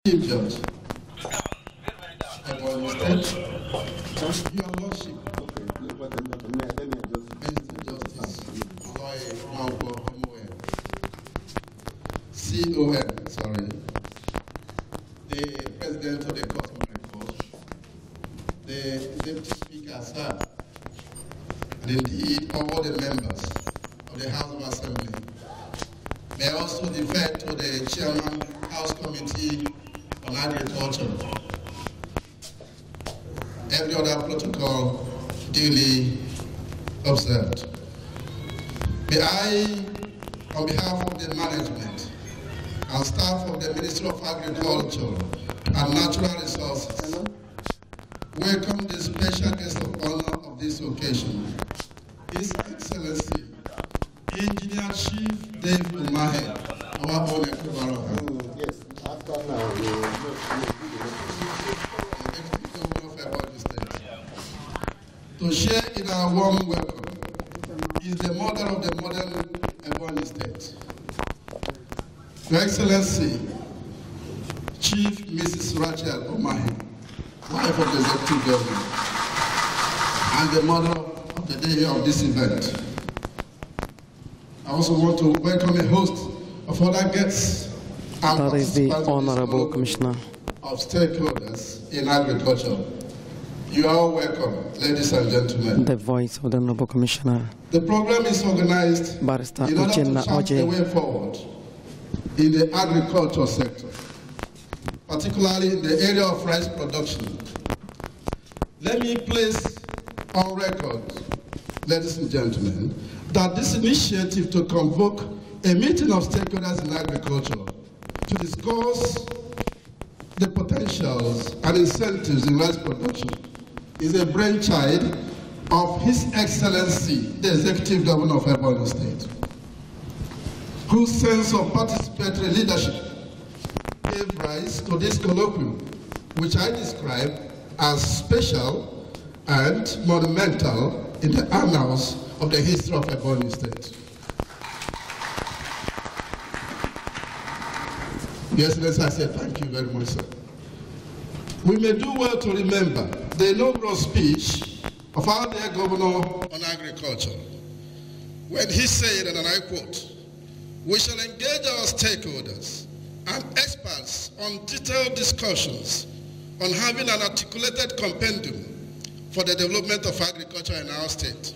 Chief Judge, Ebonyi State, Your Lordship, Minister Justice, Lawyer Malco CON, the President of the Customary Court, the Deputy Speaker, sir, and indeed all the members of the House of Assembly. May I also defer to the Chairman, House Committee on Agriculture. Every other protocol duly observed. May I, on behalf of the management and staff of the Ministry of Agriculture and Natural Resources, welcome the special guest of honor of this occasion, His Excellency, Engineer Chief Dave Umahe, our own equivalent. Yes, after now, The Governor of Ebonyi State. To share in our warm welcome is the mother of the modern Ebonyi State. Your Excellency, Chief Mrs. Rachel Umahe, wife of the Executive Governor, and the mother of the day of this event. I also want to welcome a host of other guests and That is the Honorable participants Commissioner of stakeholders in agriculture. You are all welcome, ladies and gentlemen. the voice of the Honorable Commissioner, The program is organized Barrister in order to Uchenna chart the Oje. way forward in the agriculture sector, particularly in the area of rice production. Let me place on record, ladies and gentlemen, that this initiative to convoke a meeting of stakeholders in agriculture to discuss the potentials and incentives in rice production is a brainchild of His Excellency, the Executive Governor of Ebonyi State, whose sense of participatory leadership gave rise to this colloquium, which I describe as special and monumental in the annals of the history of Ebonyi State. Yes, I say thank you very much, sir. We may do well to remember the inaugural speech of our dear Governor on Agriculture, when he said, and I quote, "We shall engage our stakeholders and experts on detailed discussions on having an articulated compendium for the development of agriculture in our state."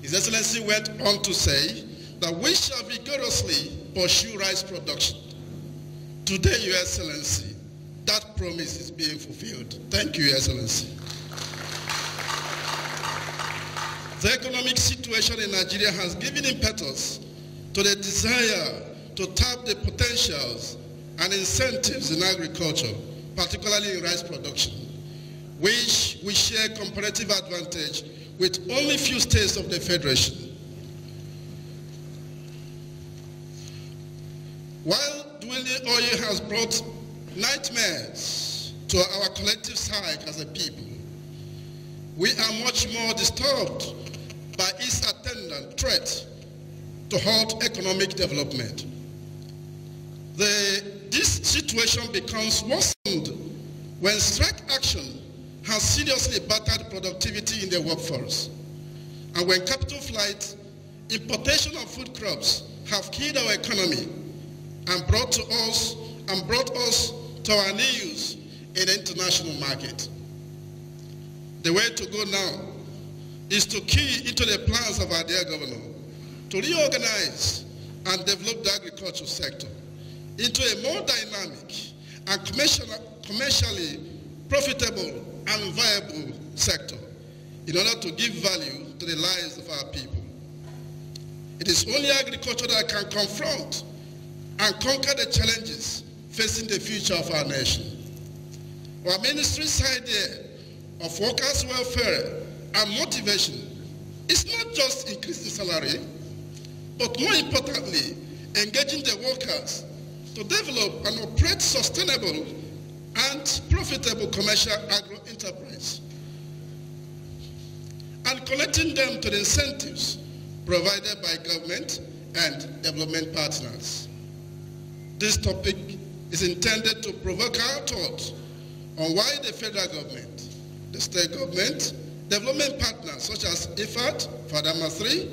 His Excellency went on to say that we shall vigorously pursue rice production. Today, Your Excellency, that promise is being fulfilled. Thank you, Your Excellency. The economic situation in Nigeria has given impetus to the desire to tap the potentials and incentives in agriculture, particularly in rice production, which we share comparative advantage with only few states of the Federation. While dwindling oil has brought nightmares to our collective psyche as a people, we are much more disturbed by its attendant threat to halt economic development. This situation becomes worsened when strike action has seriously battered productivity in the workforce, and when capital flight, importation of food crops have killed our economy and brought us to our knees in the international market. The way to go now is to key into the plans of our dear Governor to reorganize and develop the agriculture sector into a more dynamic and commercially profitable and viable sector in order to give value to the lives of our people. It is only agriculture that can confront and conquer the challenges facing the future of our nation. Our ministry's idea of workers' welfare and motivation is not just increasing salary, but more importantly, engaging the workers to develop and operate sustainable and profitable commercial agro-enterprise, and connecting them to the incentives provided by government and development partners. This topic is intended to provoke our thought on why the federal government, the state government, development partners such as IFAD, FADAMA 3,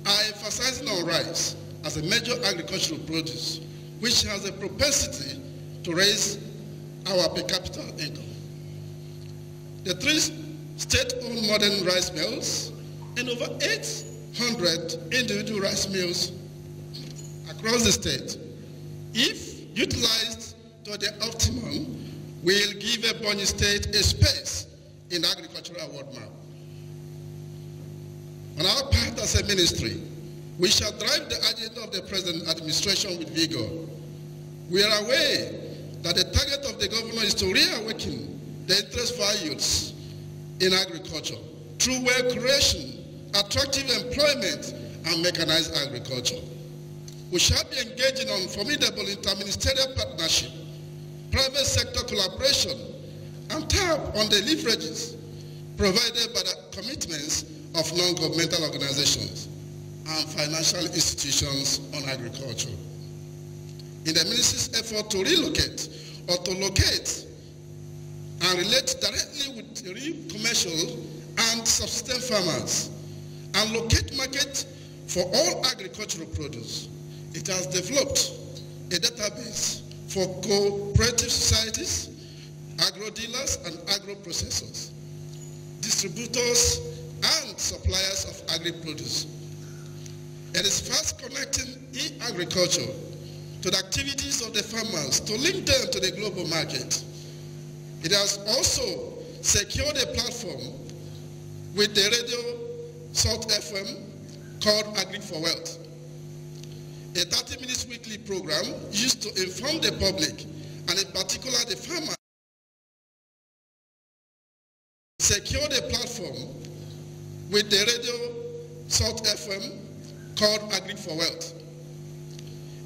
are emphasizing on rice as a major agricultural produce, which has a propensity to raise our per capita income. The 3 state-owned modern rice mills and over 800 individual rice mills across the state, if utilized to the optimum, will give Ebonyi State a space in the agricultural world map. On our part as a ministry, we shall drive the agenda of the present administration with vigor. We are aware that the target of the governor is to reawaken the interest for our youths in agriculture through wealth creation, attractive employment, and mechanized agriculture. We shall be engaging on formidable interministerial partnership, private sector collaboration, and tap on the leverages provided by the commitments of non-governmental organizations and financial institutions on agriculture. In the ministry's effort to relocate or to locate and relate directly with real commercial and subsistence farmers and locate market for all agricultural produce, it has developed a database for cooperative societies, agro-dealers and agro-processors, distributors and suppliers of agri-produce. It is fast connecting e-agriculture to the activities of the farmers to link them to the global market. It has also secured a platform with the radio Salt FM called Agric for Wealth, a 30-minute weekly program used to inform the public, and in particular the farmers. Secured a platform with the radio Salt FM called Agric for Wealth,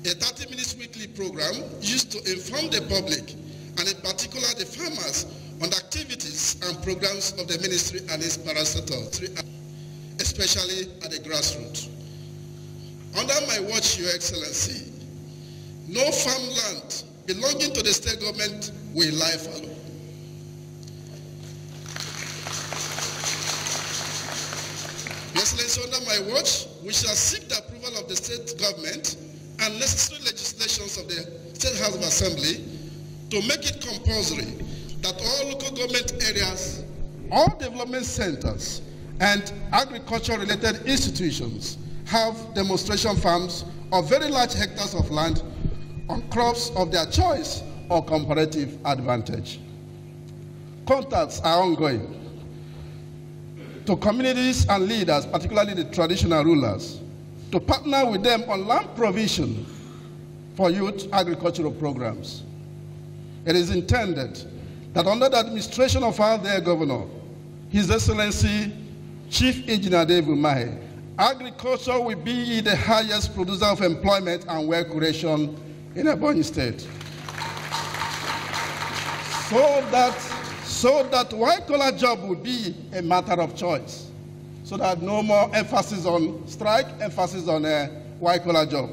a 30-minute weekly program used to inform the public, and in particular the farmers, on the activities and programs of the ministry and its parastatals, especially at the grassroots. Under my watch, Your Excellency, no farmland belonging to the state government will lie fallow. Your Excellency, under my watch, we shall seek the approval of the state government and necessary legislations of the State House of Assembly to make it compulsory that all local government areas, all development centers, and agriculture-related institutions have demonstration farms of very large hectares of land on crops of their choice or comparative advantage. Contacts are ongoing to communities and leaders, particularly the traditional rulers, to partner with them on land provision for youth agricultural programs. It is intended that under the administration of our dear Governor, His Excellency Chief Engineer David Umahi, agriculture will be the highest producer of employment and wealth creation in Ebonyi State. So that white-collar job will be a matter of choice. So that no more emphasis on strike, emphasis on a white-collar job.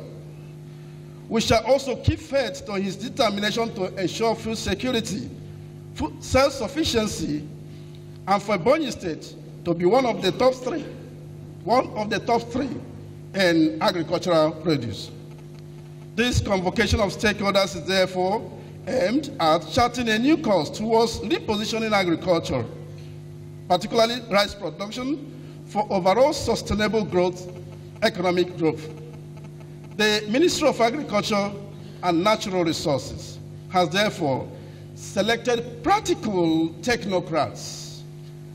We shall also keep faith to his determination to ensure food security, food self-sufficiency, and for Ebonyi State to be one of the top three in agricultural produce. This convocation of stakeholders is therefore aimed at charting a new course towards repositioning agriculture, particularly rice production, for overall sustainable growth, economic growth. The Ministry of Agriculture and Natural Resources has therefore selected practical technocrats,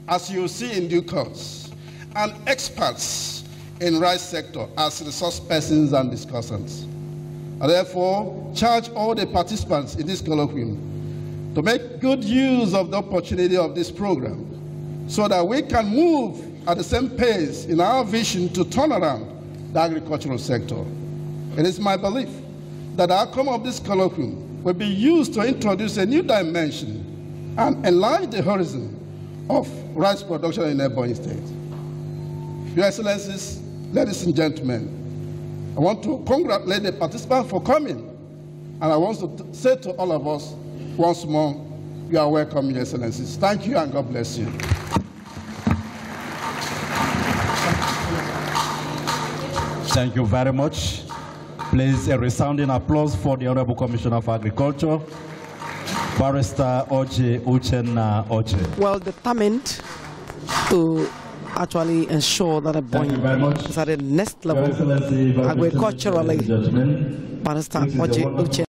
as you see in due course, and experts in rice sector as resource persons and discussants. I therefore charge all the participants in this colloquium to make good use of the opportunity of this program so that we can move at the same pace in our vision to turn around the agricultural sector. It is my belief that the outcome of this colloquium will be used to introduce a new dimension and enlarge the horizon of rice production in Ebonyi State. Your Excellencies, ladies and gentlemen, I want to congratulate the participants for coming And I want to say to all of us once more, you are welcome, Your Excellencies. Thank you and God bless you. Thank you very much. Please, a resounding applause for the Honorable Commissioner for Agriculture, Barrister Oje Uchenna Oche. Well determined to actually ensure that Ebonyi is at the next level agriculturally. Barrister Oje Uchenna